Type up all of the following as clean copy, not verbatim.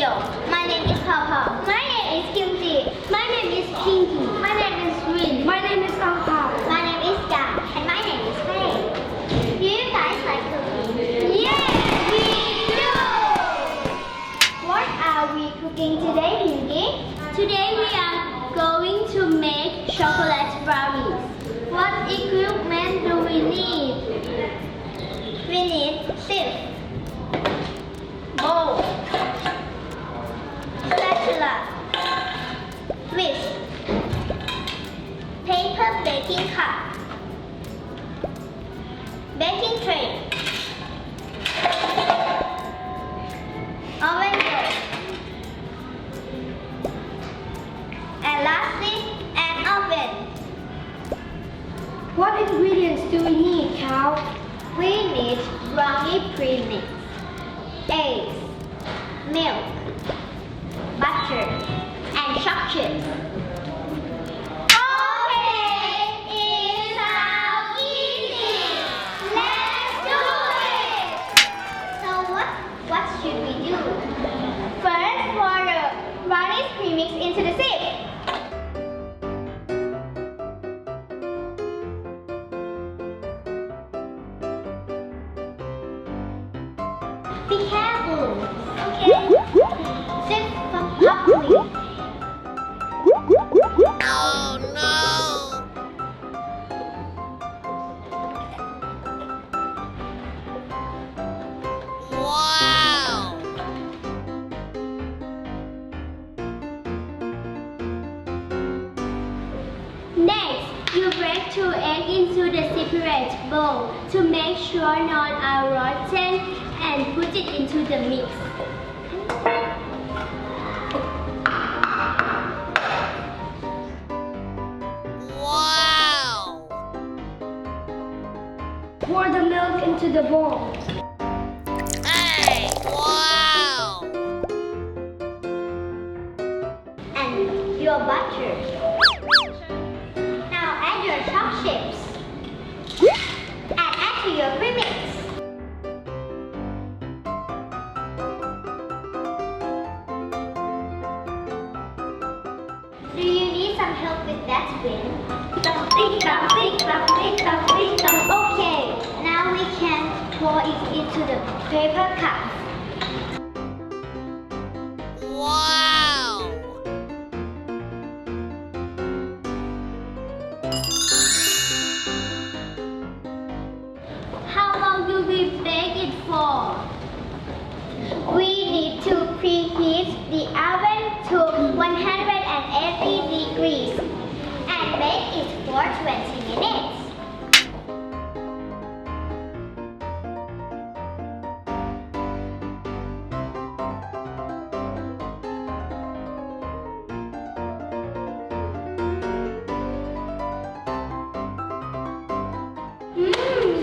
Yo, my name is Pao Pao. My name is Gimji. My name is Pinky. My name is Rin. My name is Ang-pao. My name is Ga. And my name is Fay. Do you guys like cooking? Yes, we do! What are we cooking today, Pinky? Today we are going to make chocolate brownies. What equipment do we need? We need sieve, bowl, spatula, whisk, paper baking cup, baking tray, oven bowl, and lastly, an oven. What ingredients do we need, Kao? We need brownie premix, eggs, milk, butter, and chocolate. Okay, it sounds easy. Let's do it. So what should we do? First, pour the brownie premix into the sieve. Be careful, okay? Sip properly. Oh no! Wow! Next, you break 2 eggs into the separate bowl to make sure none are rotten and put it into the mix. Wow! Pour the milk into the bowl. Hey! Wow! And your butter. Now add your chopped chips. And add to your premix. Do you need some help with that, Win? Okay, now we can pour it into the paper cup. Wow! How long do we bake it for? We need to preheat the oven to 180 degrees and bake it for 20 minutes.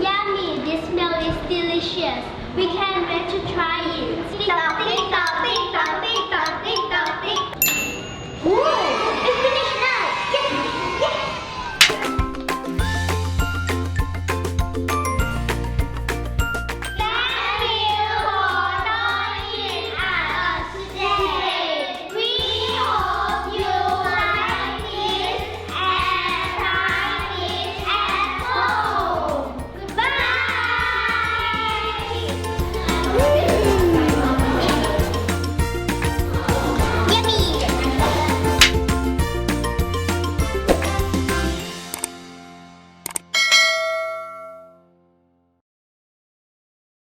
Yummy! This smell is delicious. We can't wait to try it.